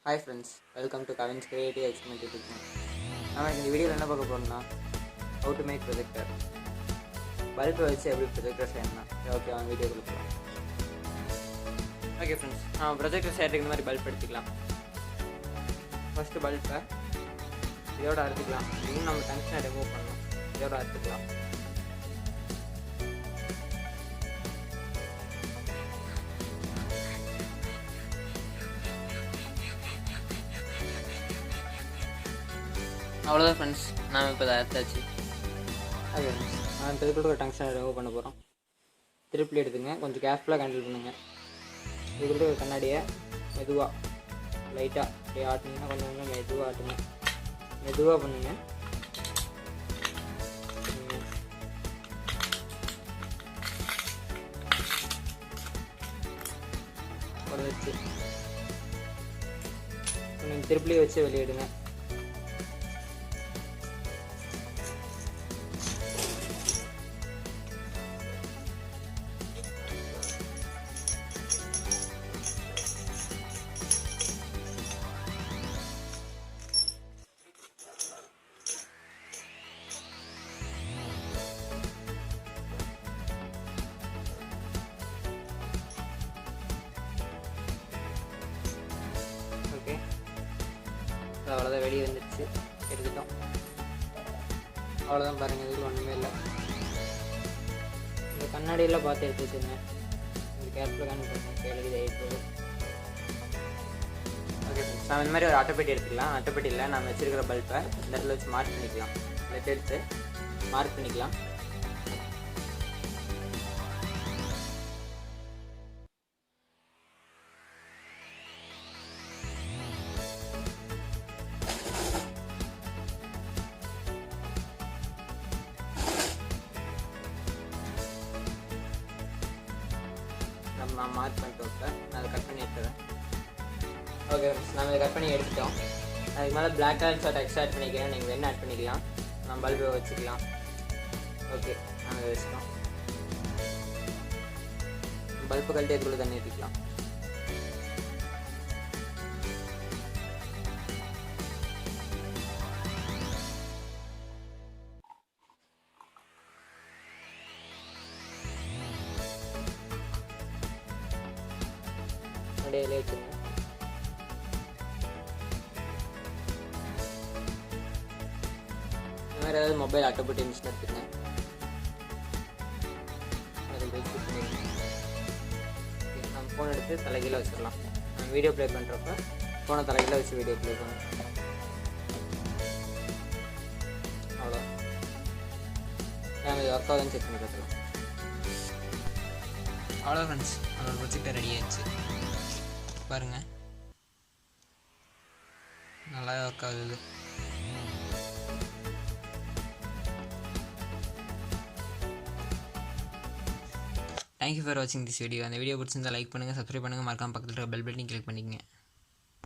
Hi friends, welcome to Kavin's Creative Experiment YouTube channel. நம்ம இந்த வீடியோவில் என்ன பார்க்க போகிறோம்னா how to make projector. பல்பை வச்சு எப்படி ப்ரொஜெக்டர் செய்யணும். ஓகே வாங்க வீடியோ கொடுக்கலாம். ஓகே ஃப்ரெண்ட்ஸ், நம்ம ப்ரொஜெக்டர் செய்யறதுக்கு இந்த மாதிரி பல்ப் எடுத்துக்கலாம். ஃபஸ்ட்டு பல்பை இதோட அறுத்துக்கலாம். இன்னும் நம்ம டங்ஸ்டனை ரிமூவ் பண்ணணும். இதோட அறுத்துக்கலாம். அவ்வளோதான் ஃப்ரெண்ட்ஸ், நாம் இப்போ அதை அறுத்தாச்சு. ஓகே ஃப்ரெண்ட்ஸ், நான் இப்போ இதுக்குள்ள ஒரு டங்ஸ்டனை ரிமூவ் பண்ண போகிறோம். திருப்பி எடுத்துங்க, கொஞ்சம் கேர்ஃபுல்லாக ஹேண்டில் பண்ணுங்கள். இதுக்குள்ள ஒரு கண்ணாடியை மெதுவாக லைட்டாக அப்படியே ஆட்டினீங்கன்னா கொஞ்சம் கொஞ்சம் மெதுவாக ஆட்டுங்க. மெதுவாக பண்ணுங்க. ஒரு வச்சு நீங்கள் திருப்பிலே வச்சு வெளியிடுங்க. ஓகே, அவ்வளோதான், வெளியே வந்துடுச்சு, எடுத்துட்டோம். அவ்வளோதான் பாருங்கள், இதுக்கு ஒன்றுமே இல்லை. இந்த கண்ணாடியெல்லாம் பார்த்து எடுத்து வச்சுருங்க. இந்த கேர்ஃபுல்லாக பண்ணுங்க, கையில் இது ஆகிட்டு. ஓகே ஃப்ரெண்ட்ஸ், நம்ம இந்த மாதிரி ஒரு அட்டைப்பெட்டி எடுத்துக்கலாம். அட்டைப்பெட்டியில் நம்ம வச்சுருக்கிற பல்பை இந்த இடத்துல வச்சு மார்க் பண்ணிக்கலாம். லெட் எடுத்து மார்க் பண்ணிக்கலாம். நான் மார்க் பண்ணிட்டு வைப்பேன். நான் அதை கட் பண்ணி எடுத்துறேன். ஓகே ஃப்ரெண்ட்ஸ், நம்ம இதை கட் பண்ணி எடுத்துட்டோம். அதுக்கு மேலே black colour short extra add பண்ணிக்கிறேன். நீங்கள் வேணா ஆட் பண்ணிக்கலாம். நம்ம பல்பை வச்சுக்கலாம். ஓகே, நாங்கள் வச்சுட்டோம். பல்பு கழட்டி அதுக்குள்ளே தண்ணி ஊற்றிக்கலாம். இடையிலே வச்சுருங்க. இந்த மாதிரி ஏதாவது மொபைல் அட்டைப்பட்டி இருந்துச்சுன்னு எடுத்துக்கங்க. நம்ம ஃபோன் எடுத்து தலைகீழ வச்சிடலாம். நம்ம வீடியோ ப்ளே பண்ணுறப்ப ஃபோனை தலைகீழ வச்சு வீடியோ ப்ளே பண்ணணும். அவ்வளோ நம்ம இது ஒர்க் ஆகுதுன்னு செக் பண்ணி பார்த்துக்கலாம். அவ்வளோ ஃப்ரெண்ட்ஸ், அதோட ப்ரொஜெக்டர் ரெடி ஆயிடுச்சு. பாருங்கள், நல்லா ஒர்க் ஆகுது. தேங்க்யூ ஃபார் வாட்சிங் திஸ் வீடியோ. அந்த வீடியோ பிடிச்சிருந்தா லைக் பண்ணுங்கள், சப்ஸ்கிரைப் பண்ணுங்கள், மறக்காம பக்கத்தில் இருக்க பெல் பட்டனையும் கிளிக் பண்ணிக்கங்க.